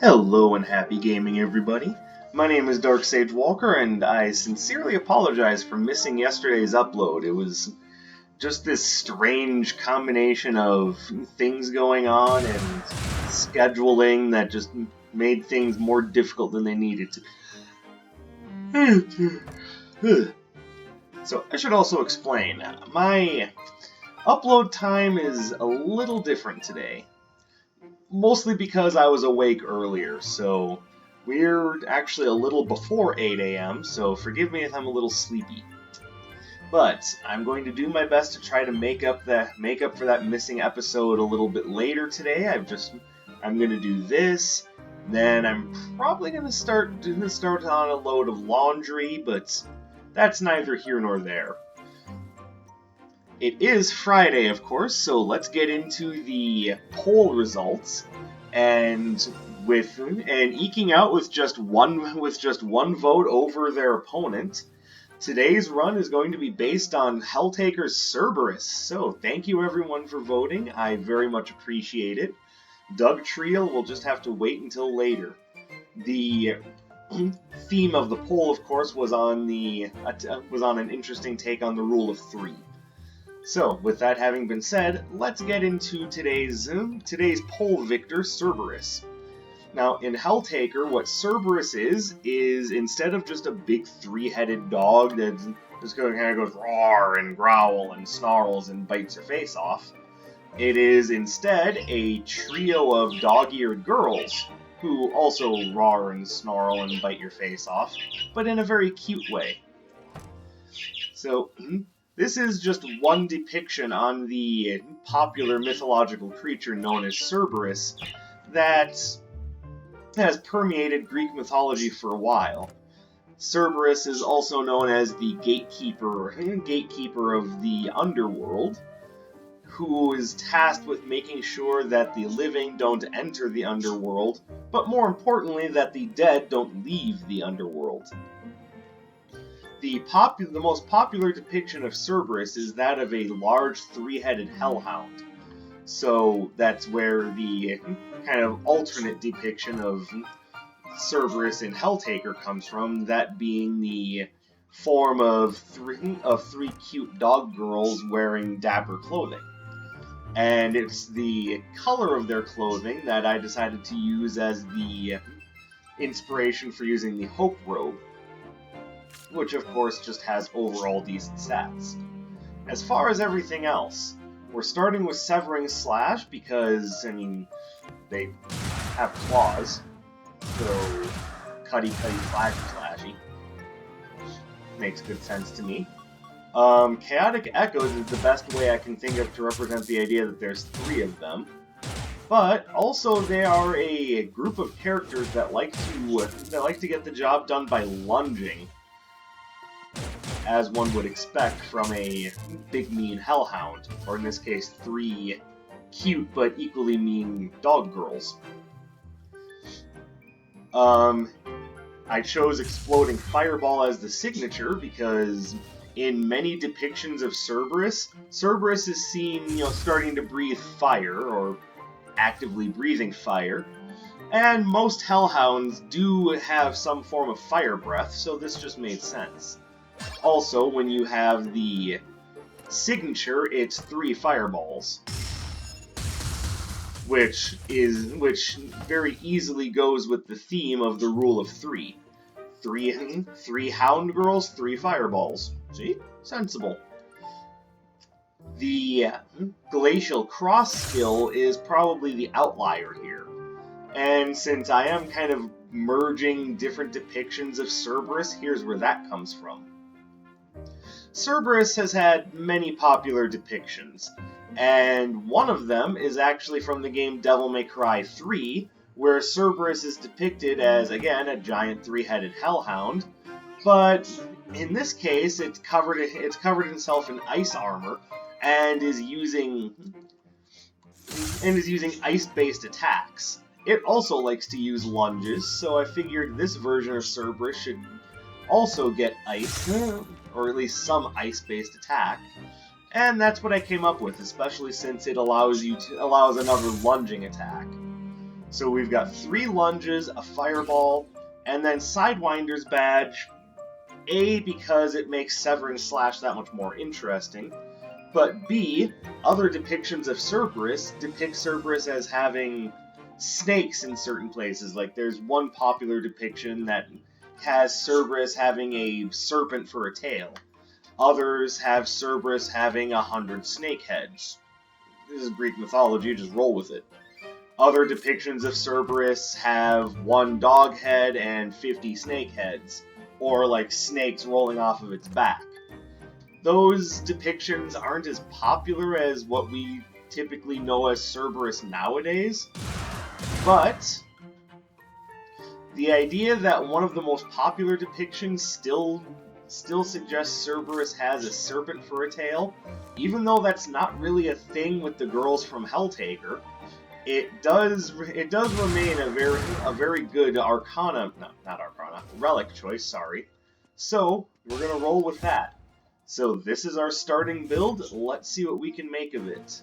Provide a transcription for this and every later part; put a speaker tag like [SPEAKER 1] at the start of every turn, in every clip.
[SPEAKER 1] Hello and happy gaming, everybody. My name is Dark Sage Walker, and I sincerely apologize for missing yesterday's upload. It was just this strange combination of things going on and scheduling that just made things more difficult than they needed to. So I should also explain, my upload time is a little different today. Mostly because I was awake earlier, so we're actually a little before 8 a.m., so forgive me if I'm a little sleepy. But I'm going to do my best to try to make up for that missing episode a little bit later today. I'm going to do this, then I'm probably going to start on a load of laundry, but that's neither here nor there. It is Friday, of course, so let's get into the poll results. And eking out with just one vote over their opponent, today's run is going to be based on Helltaker's Cerberus. So thank you everyone for voting. I very much appreciate it. Doug Triel will just have to wait until later. The theme of the poll, of course, was on an interesting take on the rule of 3. So, with that having been said, let's get into today's poll victor, Cerberus. Now, in Helltaker, what Cerberus is instead of just a big three-headed dog that just kind of goes roar and growl and snarls and bites your face off, it is instead a trio of dog-eared girls who also roar and snarl and bite your face off, but in a very cute way. So, this is just one depiction on the popular mythological creature known as Cerberus that has permeated Greek mythology for a while. Cerberus is also known as the gatekeeper of the underworld, who is tasked with making sure that the living don't enter the underworld, but more importantly, that the dead don't leave the underworld. The most popular depiction of Cerberus is that of a large three-headed hellhound. So that's where the kind of alternate depiction of Cerberus in Helltaker comes from, that being the form of three cute dog girls wearing dapper clothing. And it's the color of their clothing that I decided to use as the inspiration for using the Hope Robe, which of course just has overall decent stats. As far as everything else, we're starting with Severing Slash because, they have claws, so cutty, slashy. Makes good sense to me. Chaotic Echoes is the best way I can think of to represent the idea that there's 3 of them. But also they are a group of characters that like to get the job done by lunging, as one would expect from a big mean hellhound, or in this case 3 cute but equally mean dog girls. I chose Exploding Fireball as the signature because in many depictions of Cerberus is seen, starting to breathe fire, or actively breathing fire, and most hellhounds do have some form of fire breath, so this just made sense. Also, when you have the signature, it's 3 fireballs, which very easily goes with the theme of the rule of 3. 3 hound girls, 3 fireballs. See? Sensible. The Glacial Cross skill is probably the outlier here. And since I am kind of merging different depictions of Cerberus, here's where that comes from. Cerberus has had many popular depictions, and one of them is actually from the game Devil May Cry 3, where Cerberus is depicted as, again, a giant 3-headed hellhound, but in this case it's covered itself in ice armor and is using ice-based attacks. It also likes to use lunges, so I figured this version of Cerberus should also get ice, or at least some ice-based attack, and that's what I came up with, especially since it allows another lunging attack. So we've got 3 lunges, a fireball, and then Sidewinder's badge. A, because it makes Severing Slash that much more interesting, but B, other depictions of Cerberus depict Cerberus as having snakes in certain places. Like, there's one popular depiction that has Cerberus having a serpent for a tail. Others have Cerberus having 100 snake heads. This is Greek mythology, just roll with it. Other depictions of Cerberus have 1 dog head and 50 snake heads, or like snakes rolling off of its back. Those depictions aren't as popular as what we typically know as Cerberus nowadays, but the idea that one of the most popular depictions still suggests Cerberus has a serpent for a tail, even though that's not really a thing with the girls from Helltaker, it does remain a very good Arcana, not Arcana, relic choice, sorry. So, we're gonna roll with that. So this is our starting build, let's see what we can make of it.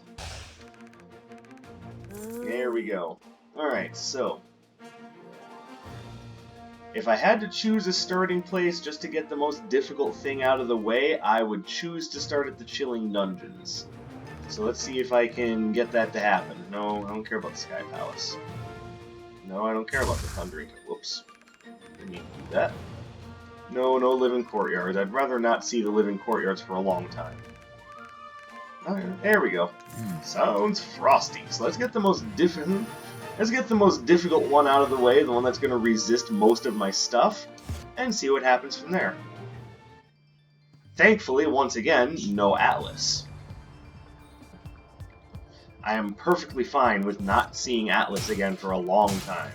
[SPEAKER 1] There we go. Alright, so if I had to choose a starting place just to get the most difficult thing out of the way, I would choose to start at the Chilling Dungeons. So let's see if I can get that to happen. No, I don't care about the Sky Palace. No, I don't care about the Thundering. Whoops. Didn't need to do that. No, no Living Courtyards. I'd rather not see the Living Courtyards for a long time. Alright, there we go. Sounds frosty. So let's get the most difficult one out of the way, the one that's going to resist most of my stuff, and see what happens from there. Thankfully, once again, no Atlas. I am perfectly fine with not seeing Atlas again for a long time.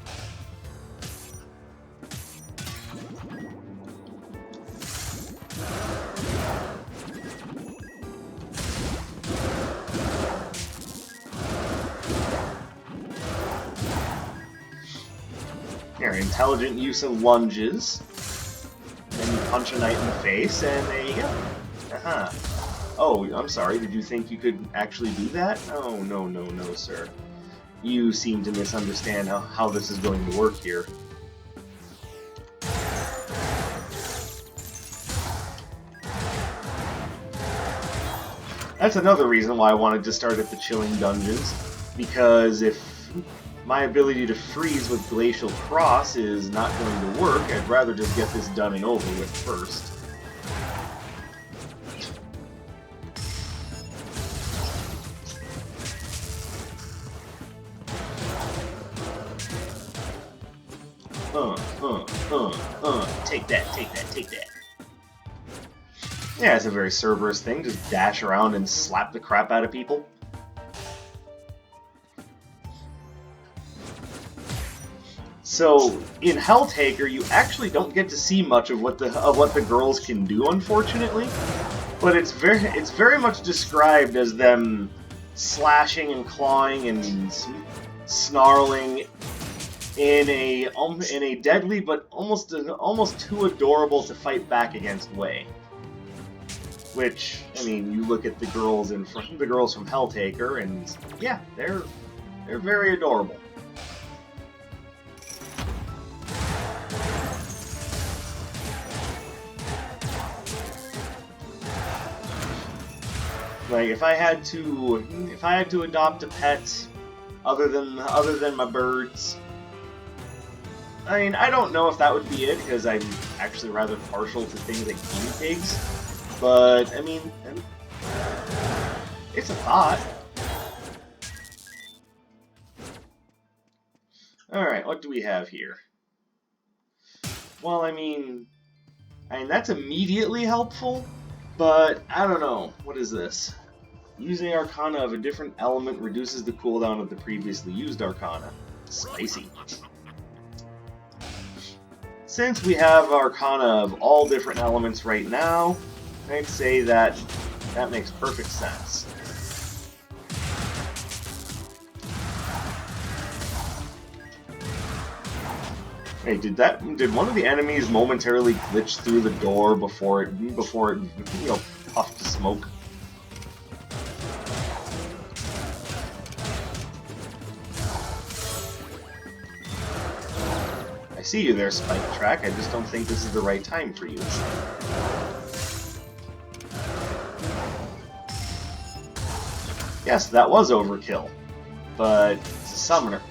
[SPEAKER 1] Here, intelligent use of lunges. Then you punch a knight in the face, and there you go. Aha. Oh, I'm sorry, did you think you could actually do that? Oh, no, no, no, sir. You seem to misunderstand how this is going to work here. That's another reason why I wanted to start at the Chilling Dungeons, because if my ability to freeze with Glacial Cross is not going to work, I'd rather just get this done and over with first. Take that, take that, take that. Yeah, it's a very Cerberus thing, just dash around and slap the crap out of people. So, in Helltaker, you actually don't get to see much of what the girls can do, unfortunately. But it's very much described as them slashing and clawing and snarling in a deadly but almost too adorable to fight back against way. Which, I mean, you look at the girls from Helltaker, and yeah, they're very adorable. Like, if I had to adopt a pet other than my birds, I mean, I don't know if that would be it, because I'm actually rather partial to things like guinea pigs. But I mean, it's a thought. All right, what do we have here? Well, I mean that's immediately helpful, but I don't know. What is this? Using Arcana of a different element reduces the cooldown of the previously used Arcana. Spicy. Since we have Arcana of all different elements right now, I'd say that makes perfect sense. Hey, did one of the enemies momentarily glitch through the door before it puffed to smoke? I see you there, Spike Track. I just don't think this is the right time for you. Yes, that was overkill. But it's a summoner.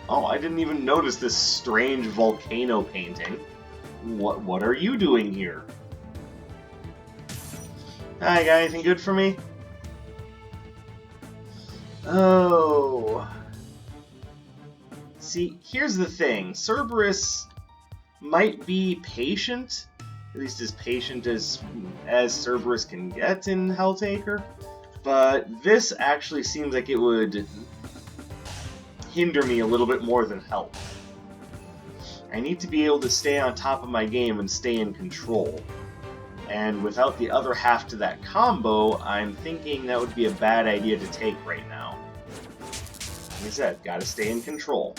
[SPEAKER 1] Oh, I didn't even notice this strange volcano painting. What are you doing here? Hi, got anything good for me? Oh. See, here's the thing. Cerberus might be patient, at least as patient as Cerberus can get in Helltaker, but this actually seems like it would hinder me a little bit more than help. I need to be able to stay on top of my game and stay in control. And without the other half to that combo, I'm thinking that would be a bad idea to take right now. Like I said, gotta stay in control.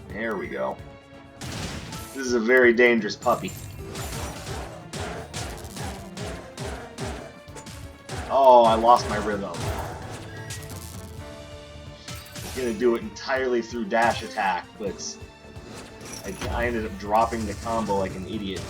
[SPEAKER 1] There we go. This is a very dangerous puppy. Oh, I lost my rhythm. I was gonna do it entirely through dash attack, but I ended up dropping the combo like an idiot.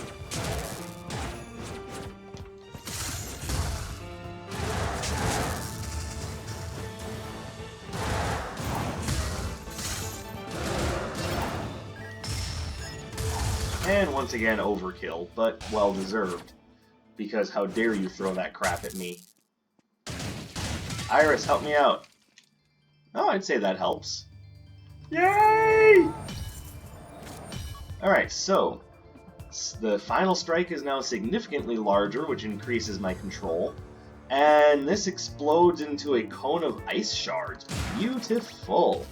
[SPEAKER 1] And once again, overkill, but well-deserved. Because how dare you throw that crap at me. Iris, help me out. Oh, I'd say that helps. Yay! Alright, so the final strike is now significantly larger, which increases my control. And this explodes into a cone of ice shards. Beautiful!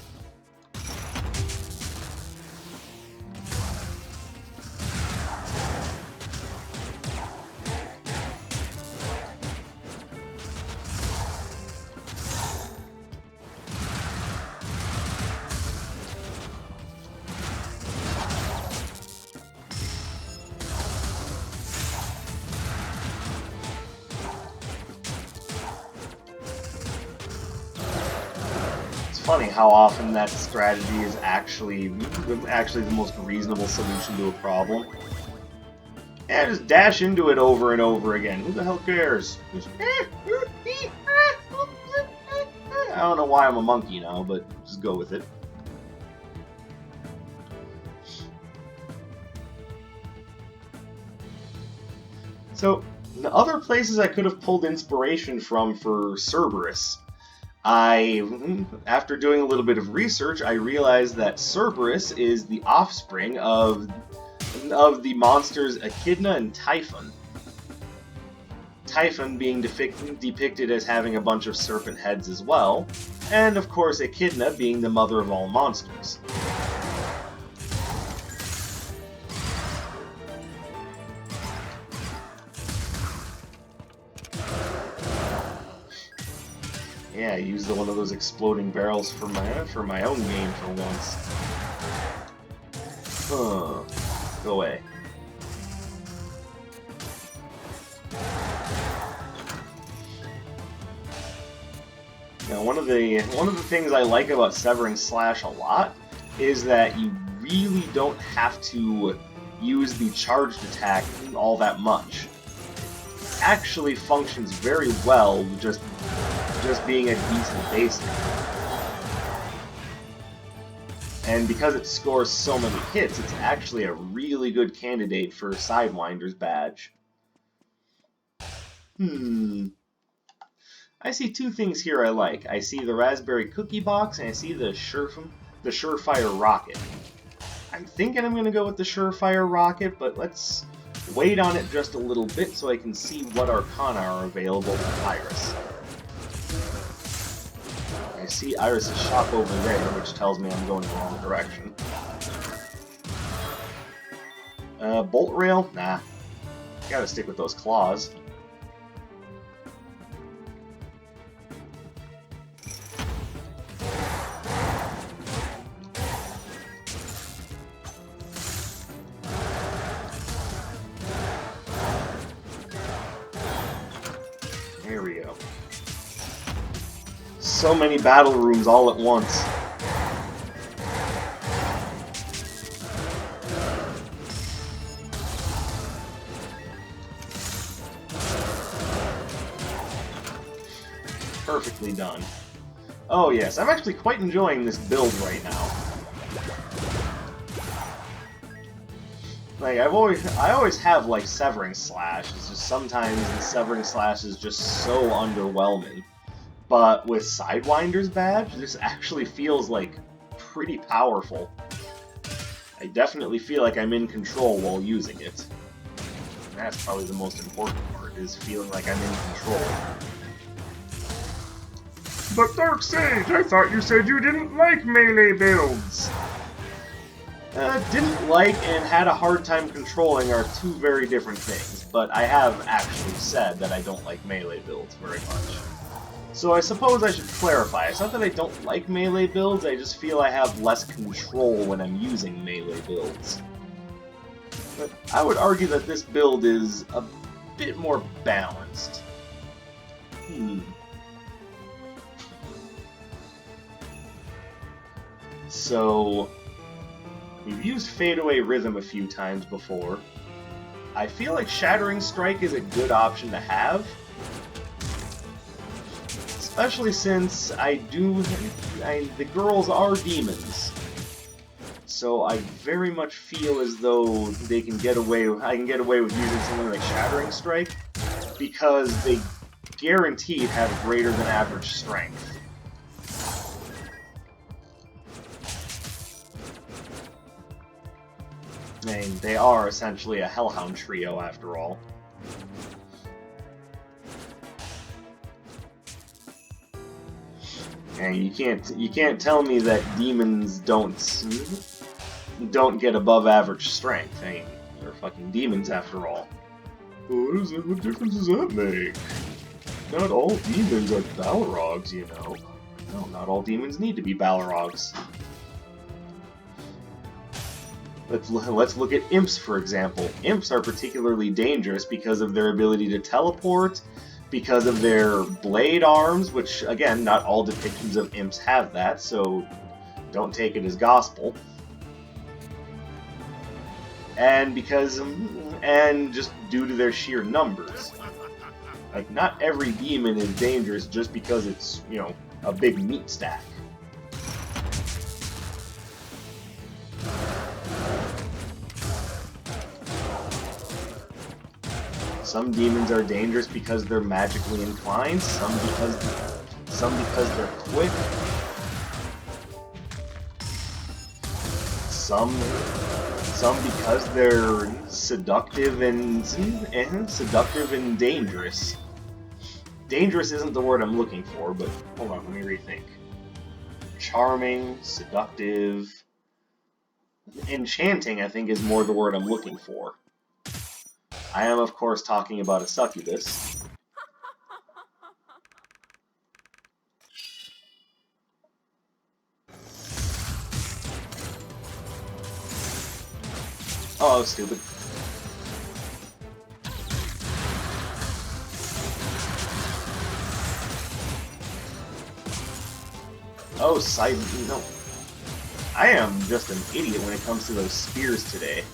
[SPEAKER 1] Funny how often that strategy is actually the most reasonable solution to a problem. Yeah, just dash into it over and over again. Who the hell cares? I don't know why I'm a monkey now, but just go with it. So, the other places I could have pulled inspiration from for Cerberus. After doing a little bit of research, I realized that Cerberus is the offspring of the monsters Echidna and Typhon. Typhon being depicted as having a bunch of serpent heads as well, and of course Echidna being the mother of all monsters. Yeah, I used one of those exploding barrels for my own game for once. Go away. Now, one of the things I like about Severing Slash a lot is that you really don't have to use the charged attack all that much. It actually functions very well just being a decent base attack. And because it scores so many hits, it's actually a really good candidate for Sidewinder's badge. I see two things here I like. I see the Raspberry Cookie Box, and I see the Surefire Rocket. I'm thinking I'm going to go with the Surefire Rocket, but let's wait on it just a little bit so I can see what Arcana are available for Iris. I see Iris' shop over there, which tells me I'm going the wrong direction. Bolt Rail? Nah. Gotta stick with those claws. So many battle rooms all at once. Perfectly done. Oh yes, I'm actually quite enjoying this build right now. Like, I always have, like, Severing Slash. It's just sometimes the Severing Slash is just so underwhelming. But with Sidewinder's badge, this actually feels, like, pretty powerful. I definitely feel like I'm in control while using it. And that's probably the most important part, is feeling like I'm in control. But Dark Sage, I thought you said you didn't like melee builds! Didn't like and had a hard time controlling are two very different things, but I have actually said that I don't like melee builds very much. So I suppose I should clarify. It's not that I don't like melee builds, I just feel I have less control when I'm using melee builds. But I would argue that this build is a bit more balanced. So, we've used Fadeaway Rhythm a few times before. I feel like Shattering Strike is a good option to have. Especially since the girls are demons. So I very much feel as though I can get away with using something like Shattering Strike, because they guaranteed have greater than average strength. I mean, they are essentially a hellhound trio after all. And you can't tell me that demons don't get above average strength. I mean, they're fucking demons after all. What difference does that make? Not all demons are Balrogs, you know. No, not all demons need to be Balrogs. Let's look at imps, for example. Imps are particularly dangerous because of their ability to teleport, because of their blade arms, which, again, not all depictions of imps have that, so don't take it as gospel. And just due to their sheer numbers. Like, not every demon is dangerous just because it's, you know, a big meat stack. Some demons are dangerous because they're magically inclined, some because they're quick, some because they're seductive and dangerous. Dangerous isn't the word I'm looking for, but hold on, let me rethink. Charming, seductive, enchanting, I think, is more the word I'm looking for. I am, of course, talking about a succubus. Oh, stupid. Oh, no. I am just an idiot when it comes to those spears today.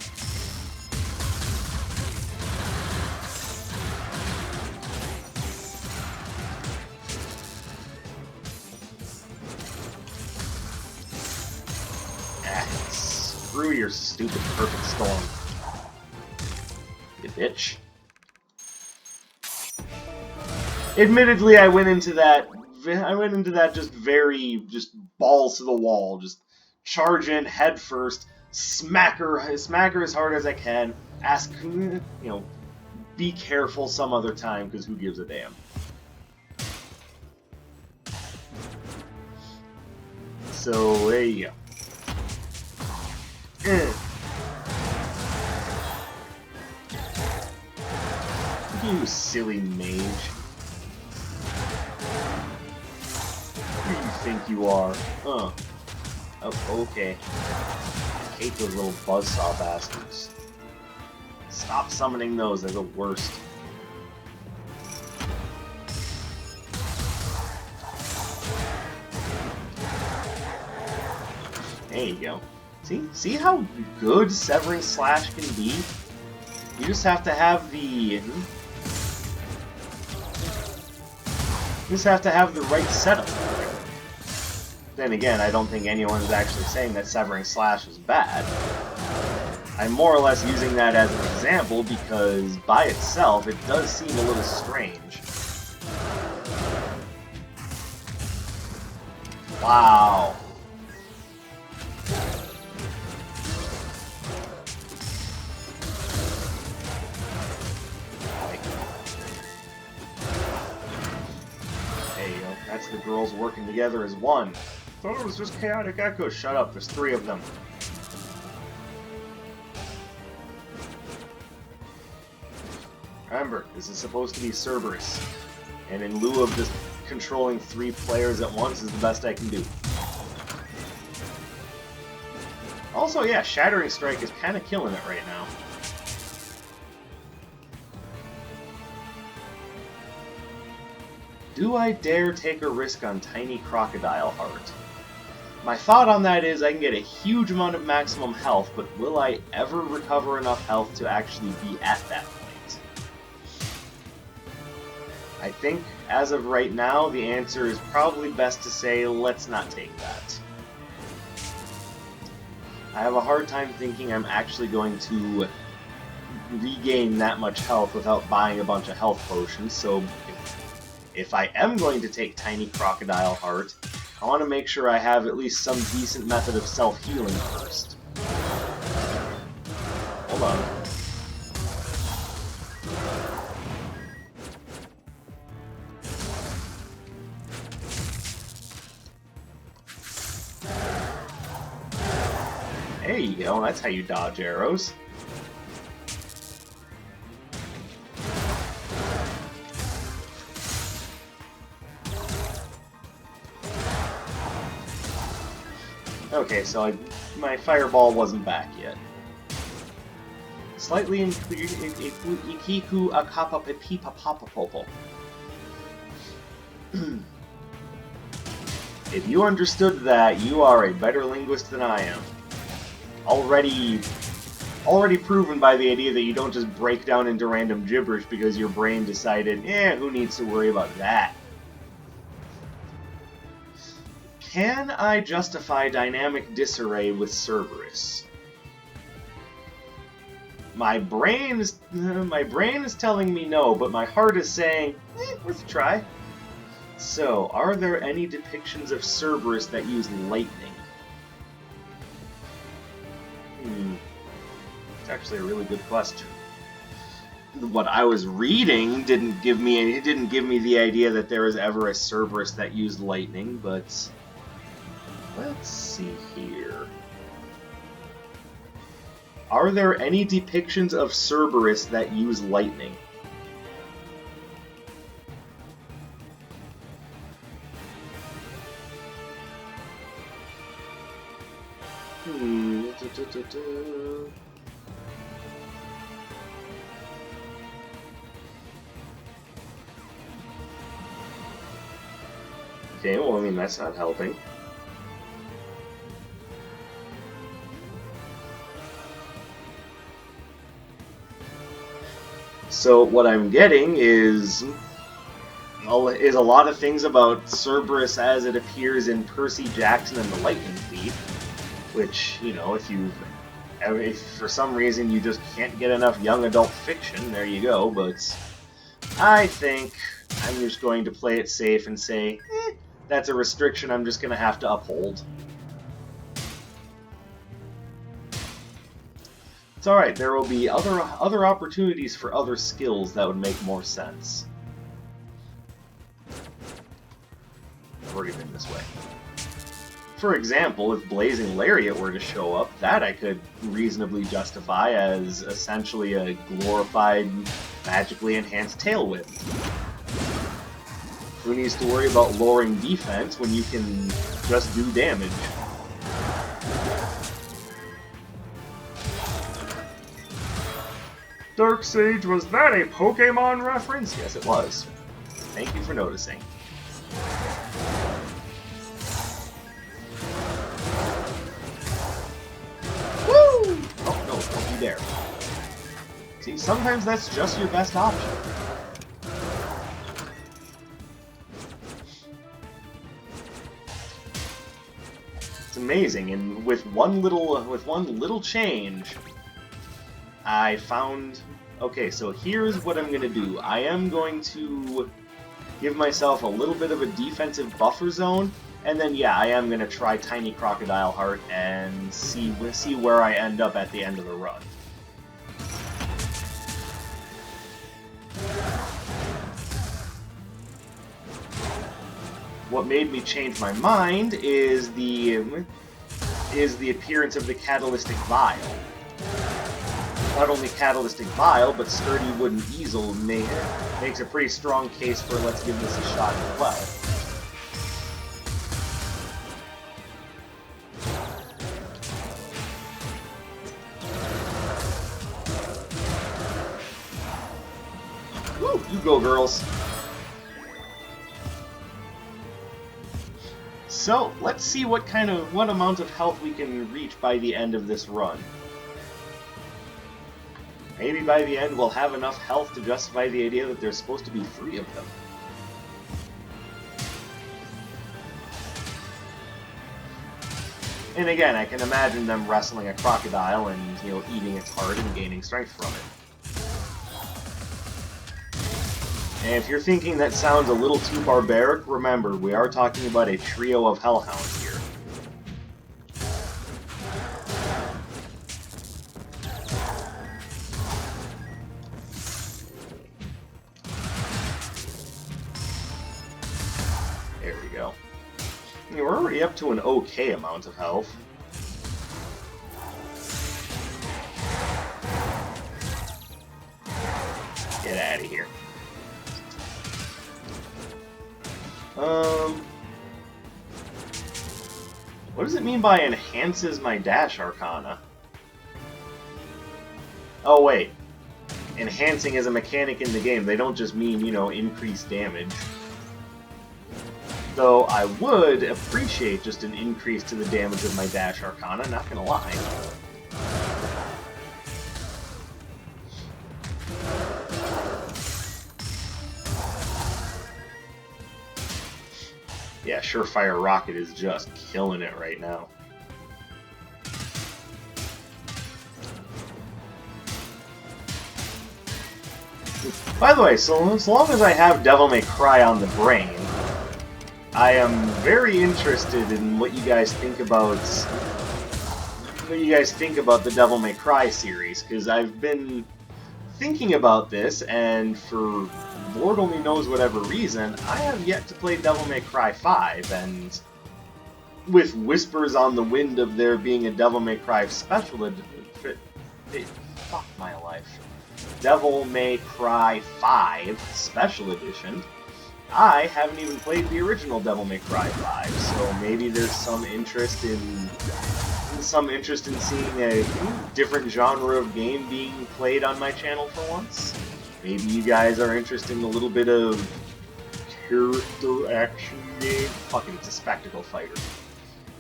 [SPEAKER 1] Screw your stupid perfect storm. You bitch. Admittedly, I went into that just balls to the wall, just charge in head first, smack her as hard as I can, ask, you know, be careful some other time, because who gives a damn. So, there you go. You silly mage. Who do you think you are? Oh, okay. I hate those little buzzsaw bastards. Stop summoning those, they're the worst. There you go. See how good Severing Slash can be? You just have to have the... You just have to have the right setup for it. Then again, I don't think anyone is actually saying that Severing Slash is bad. I'm more or less using that as an example because, by itself, it does seem a little strange. Wow. There you go. That's the girls working together as one. I thought it was just chaotic echoes. Shut up, there's 3 of them. Remember, this is supposed to be Cerberus. And in lieu of just controlling 3 players at once is the best I can do. Also, yeah, Shattering Strike is kind of killing it right now. Do I dare take a risk on Tiny Crocodile Heart? My thought on that is I can get a huge amount of maximum health, but will I ever recover enough health to actually be at that point? I think, as of right now, the answer is probably best to say, let's not take that. I have a hard time thinking I'm actually going to regain that much health without buying a bunch of health potions, so if I am going to take Tiny Crocodile Heart, I want to make sure I have at least some decent method of self-healing first. Hold on. There you go, that's how you dodge arrows. Okay, so my fireball wasn't back yet. Slightly ikiku akapa pepipa papa popo. If you understood that, you are a better linguist than I am. Already proven by the idea that you don't just break down into random gibberish because your brain decided, who needs to worry about that? Can I justify dynamic disarray with Cerberus? My brain is telling me no, but my heart is saying, worth a try. So, are there any depictions of Cerberus that use lightning? It's actually a really good question. What I was reading didn't give me the idea that there was ever a Cerberus that used lightning, but let's see here. Are there any depictions of Cerberus that use lightning? Okay, well, I mean, that's not helping. So what I'm getting is a lot of things about Cerberus as it appears in Percy Jackson and the Lightning Thief, which, you know, if for some reason you just can't get enough young adult fiction, there you go, but I think I'm just going to play it safe and say, that's a restriction I'm just going to have to uphold. It's alright, there will be other opportunities for other skills that would make more sense. I've already been this way. For example, if Blazing Lariat were to show up, that I could reasonably justify as essentially a glorified, magically enhanced tail whip. Who needs to worry about lowering defense when you can just do damage? Dark Sage, was that a Pokemon reference? Yes, it was. Thank you for noticing. sometimes that's just your best option. It's amazing, and with one little change, I found... Okay, so here's what I'm going to do. I am going to give myself a little bit of a defensive buffer zone, and then, yeah, I am going to try Tiny Crocodile Heart and see where I end up at the end of the run. What made me change my mind is the appearance of the Catalytic Vial. Not only Catalytic Vial, but Sturdy Wooden Easel makes a pretty strong case for let's give this a shot as well. Woo! You go, girls! So, let's see what amount of health we can reach by the end of this run. Maybe by the end we'll have enough health to justify the idea that there's supposed to be 3 of them. And again, I can imagine them wrestling a crocodile and, eating its heart and gaining strength from it. And if you're thinking that sounds a little too barbaric, remember, we are talking about a trio of hellhounds here. There we go. We're already up to an okay amount of health. Get out of here. What does it mean by enhances my dash arcana? Oh wait. Enhancing is a mechanic in the game. They don't just mean, increased damage. Though I would appreciate just an increase to the damage of my dash arcana, not gonna lie. Yeah, Surefire Rocket is just killing it right now. By the way, so as long as I have Devil May Cry on the brain, I am very interested in what you guys think about the Devil May Cry series, because I've been thinking about this, and for Lord only knows whatever reason, I have yet to play Devil May Cry 5, and with whispers on the wind of there being a Devil May Cry special edition, fuck my life, Devil May Cry 5 special edition, I haven't even played the original Devil May Cry 5, so maybe there's some interest in seeing a different genre of game being played on my channel for once. Maybe you guys are interested in a little bit of character action game. Fuck it, it's a spectacle fighter.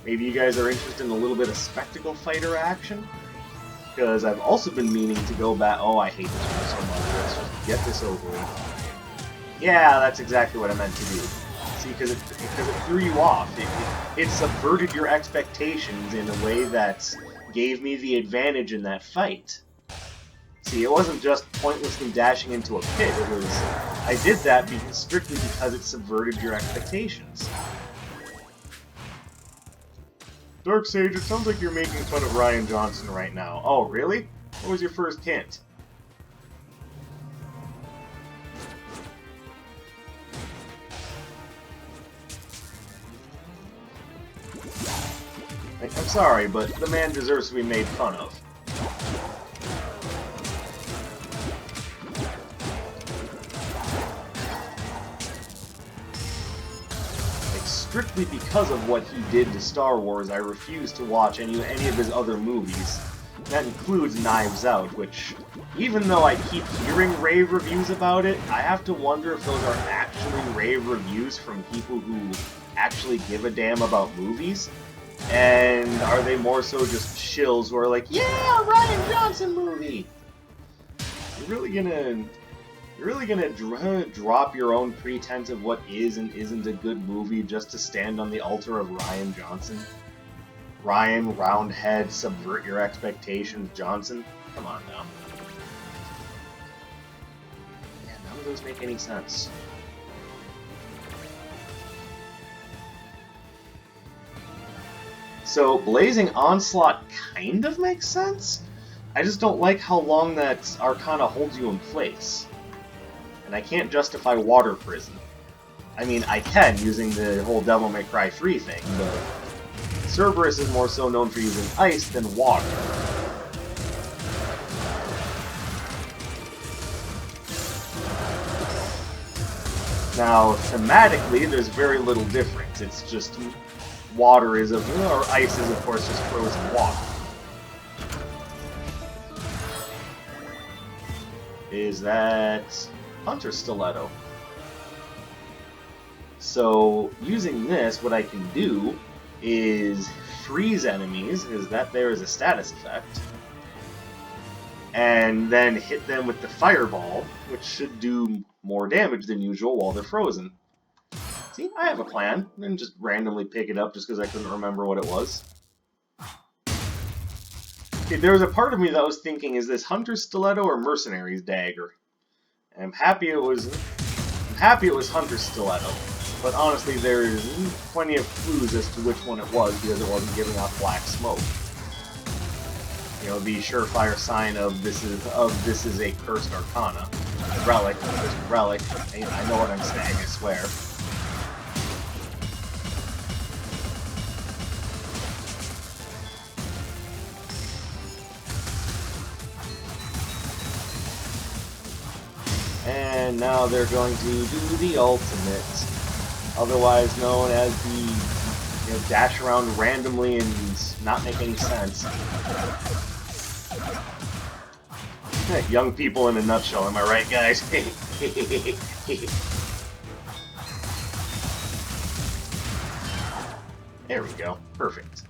[SPEAKER 1] Maybe you guys are interested in a little bit of spectacle fighter action? Because I've also been meaning to go back... Oh, I hate this one so much. Let's just get this over with. Yeah, that's exactly what I meant to do. See, because it threw you off. It subverted your expectations in a way that gave me the advantage in that fight. See, it wasn't just pointlessly dashing into a pit. It was... I did that strictly because it subverted your expectations. Darksage, it sounds like you're making fun of Rian Johnson right now. Oh, really? What was your first hint? I'm sorry, but the man deserves to be made fun of. Like, strictly because of what he did to Star Wars, I refuse to watch any of his other movies. That includes Knives Out, which, even though I keep hearing rave reviews about it, I have to wonder if those are actually rave reviews from people who actually give a damn about movies. And are they more so just shills who are like, yeah, Rian Johnson movie? You're really gonna drop your own pretense of what is and isn't a good movie just to stand on the altar of Rian Johnson? Ryan, roundhead, subvert your expectations, Johnson? Come on now. Yeah, none of those make any sense. So, Blazing Onslaught kind of makes sense? I just don't like how long that Arcana holds you in place. And I can't justify Water Prison. I mean, I can, using the whole Devil May Cry 3 thing, but Cerberus is more so known for using ice than water. Now, thematically, there's very little difference. It's just water is or ice is, of course, just frozen water. Is that Hunter Stiletto? So, using this, what I can do is freeze enemies, is that there is a status effect, and then hit them with the fireball, which should do more damage than usual while they're frozen. See, I have a plan, and just randomly pick it up just because I couldn't remember what it was. Okay, there was a part of me that was thinking, is this Hunter's Stiletto or Mercenary's Dagger? And I'm happy it was Hunter's Stiletto. But honestly, there's plenty of clues as to which one it was because it wasn't giving off black smoke. You know, the surefire sign of this is a cursed Arcana. Relic, just relic. I know what I'm saying, I swear. And now they're going to do the ultimate, otherwise known as the dash around randomly and not make any sense. Young people in a nutshell, am I right, guys? There we go. Perfect.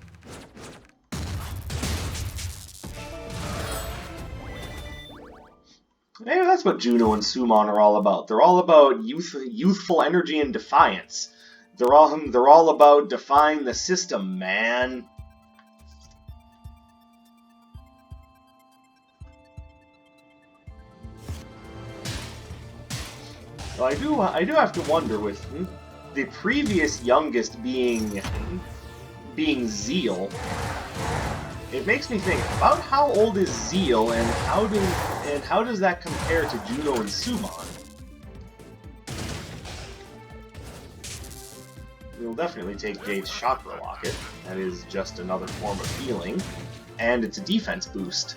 [SPEAKER 1] Maybe that's what Juno and Summon are all about. They're all about youthful energy and defiance. They're all about defying the system, man. Well, I do have to wonder with the previous youngest being Zeal. It makes me think about how old is Zeal and how does that compare to Juno and Summon? We'll definitely take Jade's Chakra Locket. That is just another form of healing, and it's a defense boost.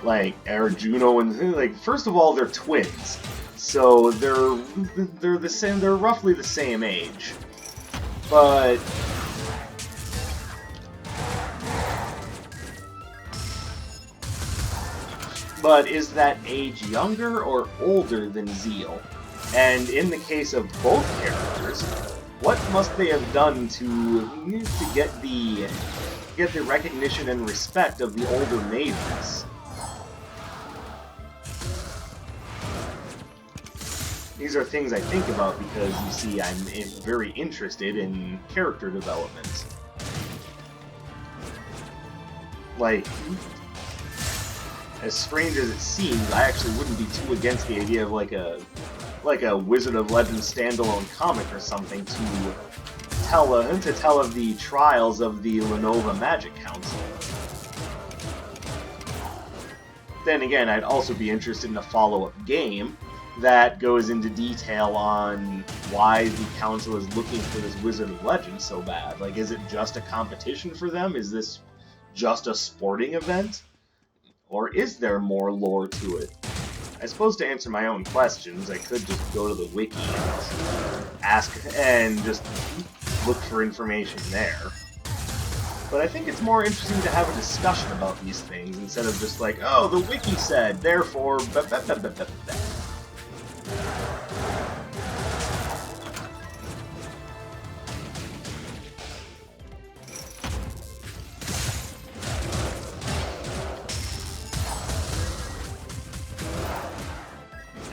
[SPEAKER 1] Like, are Juno and first of all, they're twins. So they're the same. They're roughly the same age, but is that age younger or older than Zeal? And in the case of both characters, what must they have done to get the recognition and respect of the older maidens? These are things I think about because, you see, I'm very interested in character development. Like, as strange as it seems, I actually wouldn't be too against the idea of like a Wizard of Legend standalone comic or something to tell of the trials of the Lenova Magic Council. Then again, I'd also be interested in a follow-up game that goes into detail on why the council is looking for this Wizard of Legend so bad. Like, is it just a competition for them? Is this just a sporting event? Or is there more lore to it? I suppose to answer my own questions, I could just go to the wiki and ask and just look for information there. But I think it's more interesting to have a discussion about these things instead of just like, oh, the wiki said, therefore,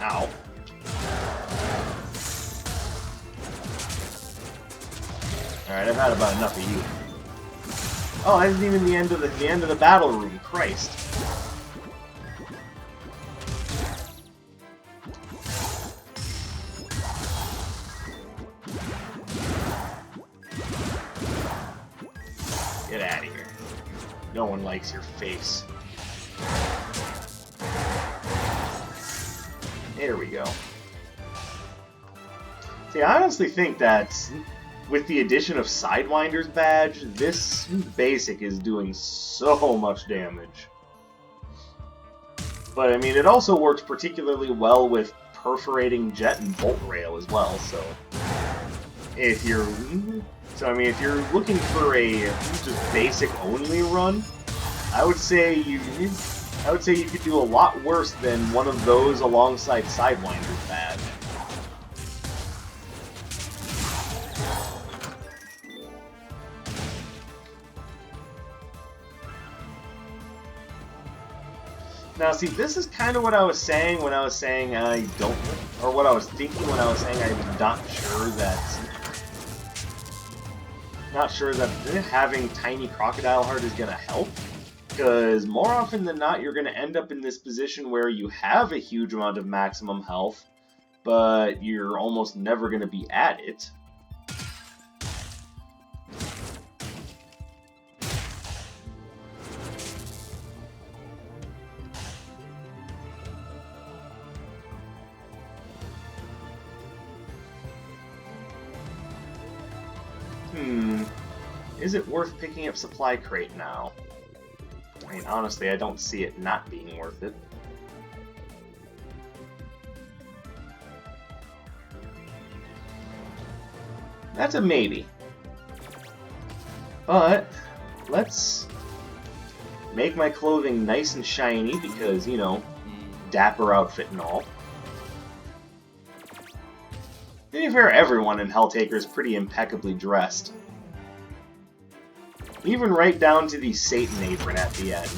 [SPEAKER 1] Ow. Alright, I've had about enough of you. Oh, that isn't even the end of the battle room. Christ. Get out of here. No one likes your face. There we go. See, I honestly think that with the addition of Sidewinder's badge, this basic is doing so much damage. But I mean, it also works particularly well with Perforating Jet and Bolt Rail as well. So if you're looking for a just basic only run, I would say you could do a lot worse than one of those alongside Sidewinder's badge. Now, see, this is kind of what I was saying when I was saying I don't, or what I was thinking when I was saying I'm not sure that having Tiny Crocodile Heart is going to help. Because more often than not, you're going to end up in this position where you have a huge amount of maximum health, but you're almost never going to be at it. Is it worth picking up Supply Crate now? I mean, honestly, I don't see it not being worth it. That's a maybe. But let's make my clothing nice and shiny because, you know, dapper outfit and all. To be fair, everyone in Helltaker is pretty impeccably dressed. Even right down to the Satan apron at the end.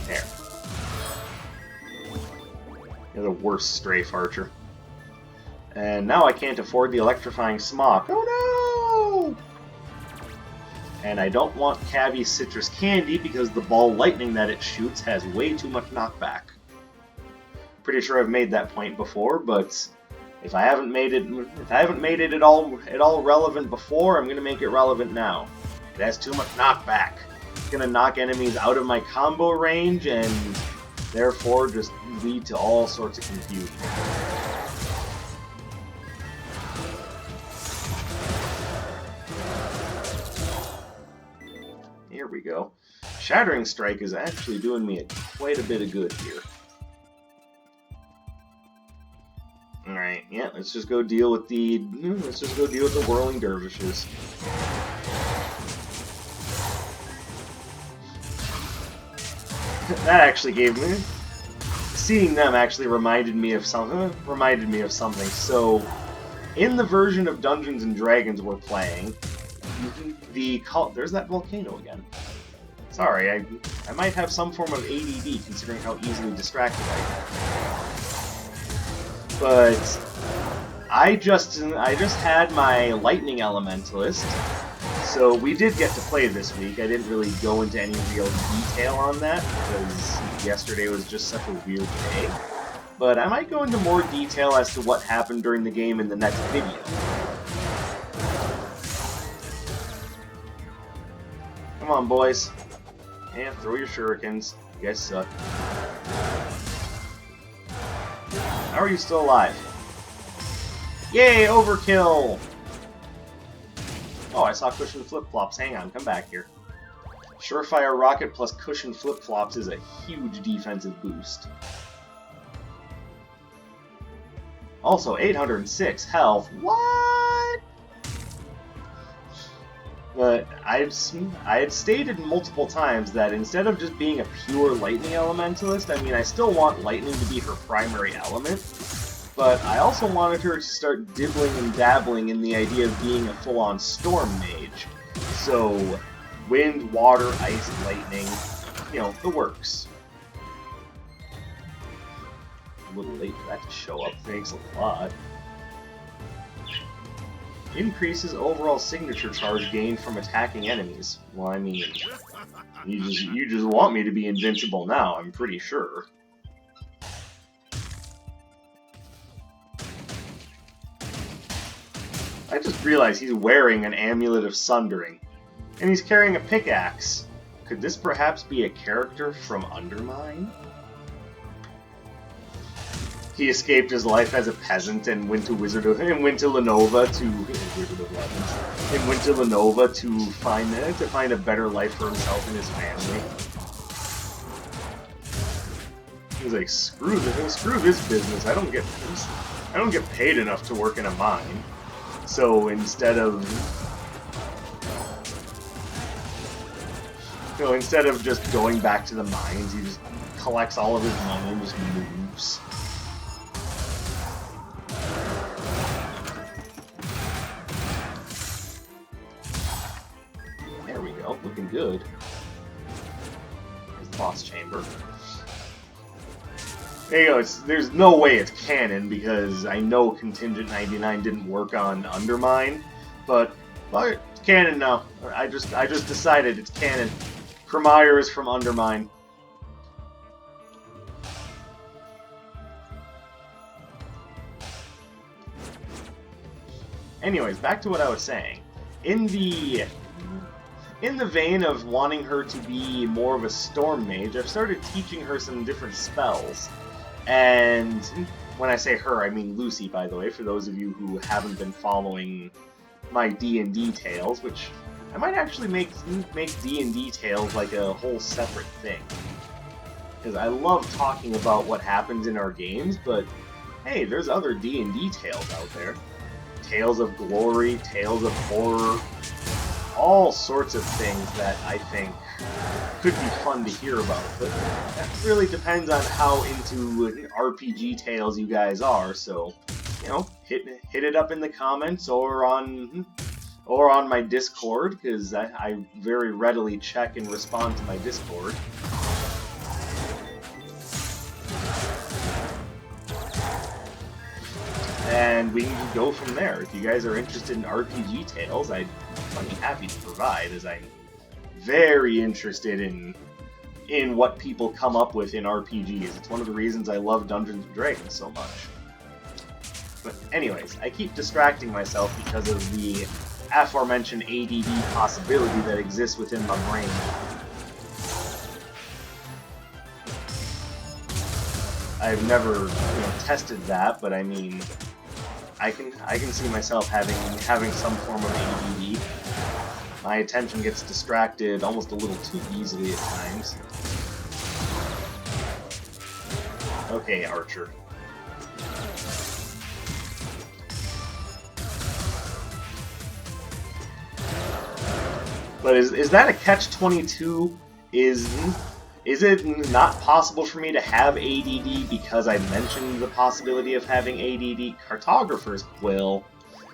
[SPEAKER 1] There. You're the worst strafe archer. And now I can't afford the electrifying smock. Oh no! And I don't want Cabby's citrus candy because the ball lightning that it shoots has way too much knockback. Pretty sure I've made that point before, but if I haven't made it at all relevant before, I'm gonna make it relevant now. It has too much knockback. It's gonna knock enemies out of my combo range and therefore just lead to all sorts of confusion. Here we go. Shattering Strike is actually doing me quite a bit of good here. Alright, yeah, let's just go deal with the whirling dervishes. That actually gave me, seeing them actually reminded me of something. So, in the version of Dungeons and Dragons we're playing, there's that volcano again. Sorry, I might have some form of ADD considering how easily distracted I get. But I just had my Lightning Elementalist, so we did get to play this week. I didn't really go into any real detail on that because yesterday was just such a weird day. But I might go into more detail as to what happened during the game in the next video. Come on, boys. And throw your shurikens. You guys suck. How are you still alive? Yay, overkill! Oh, I saw cushion flip-flops. Hang on, come back here. Surefire Rocket plus cushion flip-flops is a huge defensive boost. Also, 806 health. What? But I had stated multiple times that instead of just being a pure lightning elementalist, I mean, I still want lightning to be her primary element, but I also wanted her to start dibbling and dabbling in the idea of being a full-on storm mage. So, wind, water, ice, lightning, you know, the works. A little late for that to show up, thanks a lot. Increases overall signature charge gained from attacking enemies. Well, I mean, you just want me to be invincible now, I'm pretty sure. I just realized he's wearing an Amulet of Sundering, and he's carrying a pickaxe. Could this perhaps be a character from Undermine? He escaped his life as a peasant and went to Lenova to find a better life for himself and his family. He's like, screw this business. I don't get paid enough to work in a mine. So instead of just going back to the mines, he just collects all of his money and just moves. Looking good. There's the boss chamber. There you go. There's no way it's canon because I know Contingent 99 didn't work on Undermine, but it's canon now. I just decided it's canon. Cremire is from Undermine. Anyways, back to what I was saying. In the vein of wanting her to be more of a storm mage, I've started teaching her some different spells. And when I say her, I mean Lucy, by the way, for those of you who haven't been following my D&D tales, which I might actually make D&D tales like a whole separate thing. Because I love talking about what happens in our games, but hey, there's other D&D tales out there. Tales of glory, tales of horror, all sorts of things that I think could be fun to hear about, but that really depends on how into RPG tales you guys are, so, you know, hit it up in the comments or on my Discord, because I very readily check and respond to my Discord. And we can go from there. If you guys are interested in RPG tales, I'd be happy to provide, as I'm very interested in what people come up with in RPGs. It's one of the reasons I love Dungeons & Dragons so much. But anyways, I keep distracting myself because of the aforementioned ADD possibility that exists within my brain. I've never, tested that, but I mean, I can see myself having some form of ADD. My attention gets distracted almost a little too easily at times. Okay, Archer. But is that a catch-22? Is it not possible for me to have ADD because I mentioned the possibility of having ADD? Cartographer's Quill,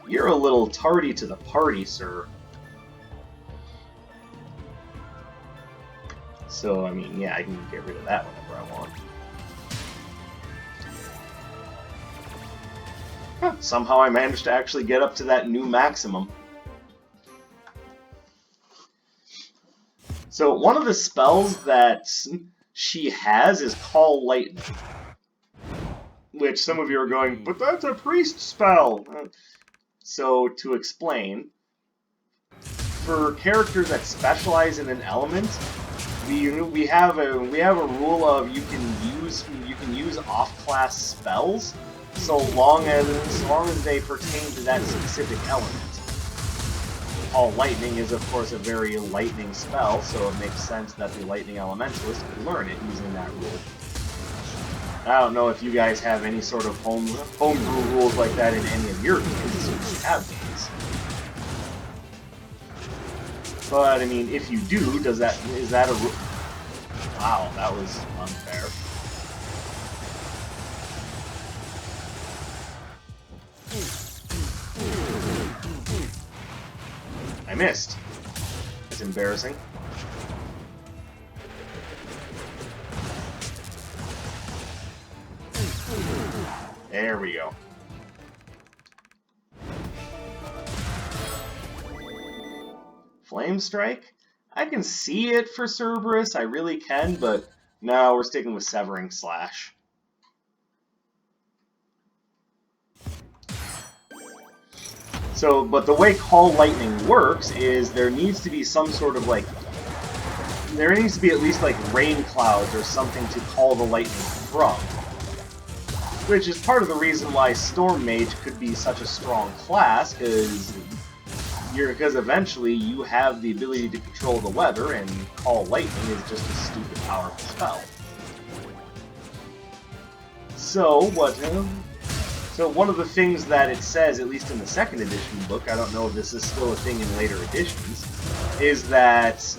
[SPEAKER 1] you're a little tardy to the party, sir. So, I mean, yeah, I can get rid of that whenever I want. Huh, somehow I managed to actually get up to that new maximum. So one of the spells that she has is Call Lightning, which some of you are going, but that's a priest spell! So to explain, for characters that specialize in an element, we have a rule of you can use off-class spells so long as they pertain to that specific element. Call Lightning is, of course, a very lightning spell, so it makes sense that the Lightning Elementalist could learn it using that rule. I don't know if you guys have any sort of homebrew rules like that in any of your games, if you have games. But, I mean, if you do, is that a... Wow, that was unfair. I missed. That's embarrassing. There we go. Flame Strike? I can see it for Cerberus, I really can, but no, we're sticking with Severing Slash. So, but the way Call Lightning works is there needs to be some sort of, like, there needs to be at least, like, rain clouds or something to call the lightning from. Which is part of the reason why Storm Mage could be such a strong class, because eventually you have the ability to control the weather, and Call Lightning is just a stupid powerful spell. So one of the things that it says, at least in the second edition book, I don't know if this is still a thing in later editions, is that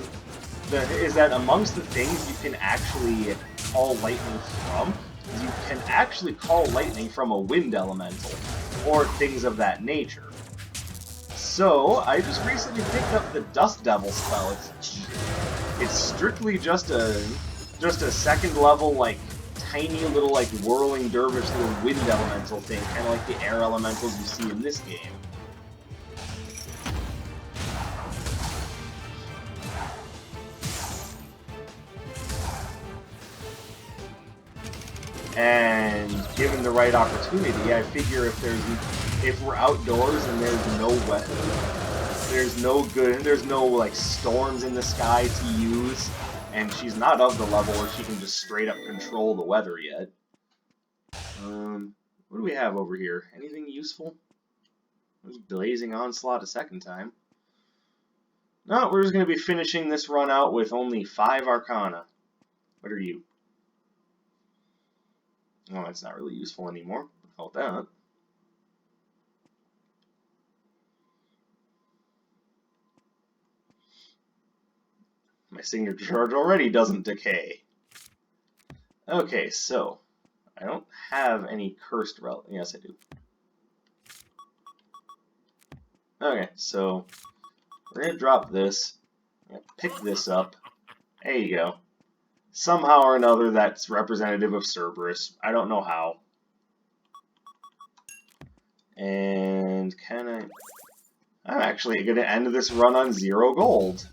[SPEAKER 1] amongst the things you can actually call lightning from, you can actually call lightning from a wind elemental, or things of that nature. So, I just recently picked up the Dust Devil spell. It's strictly just a second level, like, tiny little, like, whirling dervish little wind elemental thing, kind of like the air elementals you see in this game. And given the right opportunity, I figure if we're outdoors and there's no weather, there's no like storms in the sky to use, and she's not of the level where she can just straight up control the weather yet. What do we have over here? Anything useful? There's Blazing Onslaught a second time. No, we're just going to be finishing this run out with only 5 Arcana. What are you? Oh, that's not really useful anymore. Without that. My signature charge already doesn't decay. Okay, so I don't have any cursed relic. Yes, I do. Okay, so we're gonna drop this. I'm gonna pick this up. There you go. Somehow or another, that's representative of Cerberus. I don't know how. And can I... I'm actually going to end this run on 0 gold.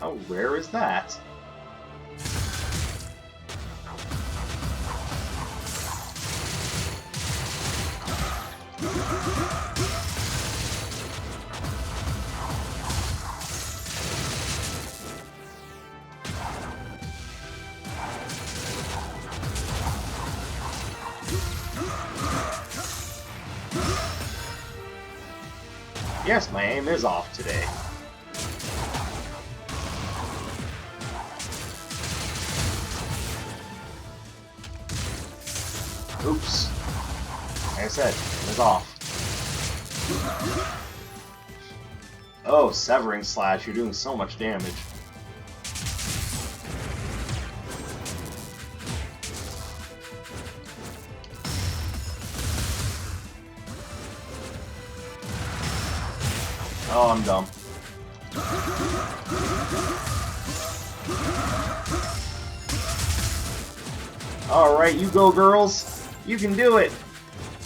[SPEAKER 1] How rare is that? Yes, my aim is off today. Oops. Like I said, aim is off. Oh, Severing Slash, you're doing so much damage. Oh, I'm dumb. Alright, you go, girls. You can do it.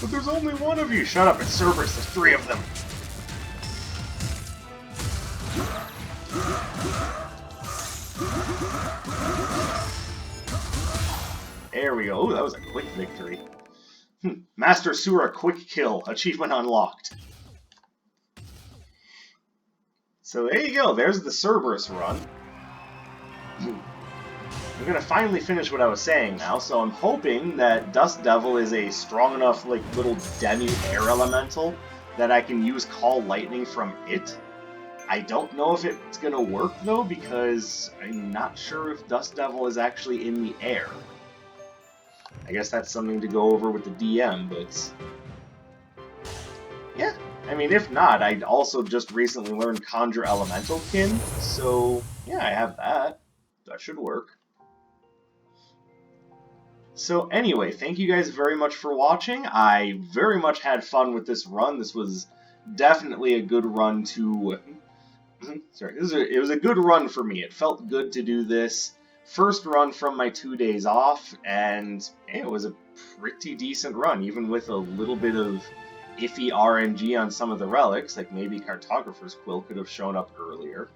[SPEAKER 1] But there's only one of you. Shut up, it's Cerberus. There's 3 of them. There we go. Ooh, that was a quick victory. Master Sura Quick Kill. Achievement unlocked. So there you go, there's the Cerberus run. I'm gonna finally finish what I was saying now, so I'm hoping that Dust Devil is a strong enough, like, little demi-air elemental that I can use Call Lightning from it. I don't know if it's gonna work, though, because I'm not sure if Dust Devil is actually in the air. I guess that's something to go over with the DM, but yeah. I mean, if not, I also just recently learned Conjure Elemental Kin, so yeah, I have that. That should work. So anyway, thank you guys very much for watching. I very much had fun with this run. This was definitely a good run to... Sorry, it was a good run for me. It felt good to do this. First run from my 2 days off, and it was a pretty decent run, even with a little bit of iffy RNG on some of the relics, like maybe Cartographer's Quill could have shown up earlier.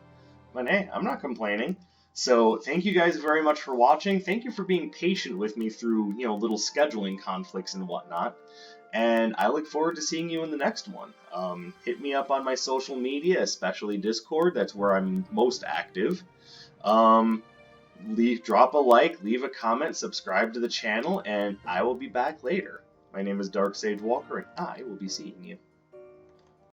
[SPEAKER 1] But hey, I'm not complaining. So thank you guys very much for watching. Thank you for being patient with me through, little scheduling conflicts and whatnot. And I look forward to seeing you in the next one. Hit me up on my social media, especially Discord. That's where I'm most active. Drop a like, leave a comment, subscribe to the channel, and I will be back later. My name is Dark Sage Walker, and I will be seeing you.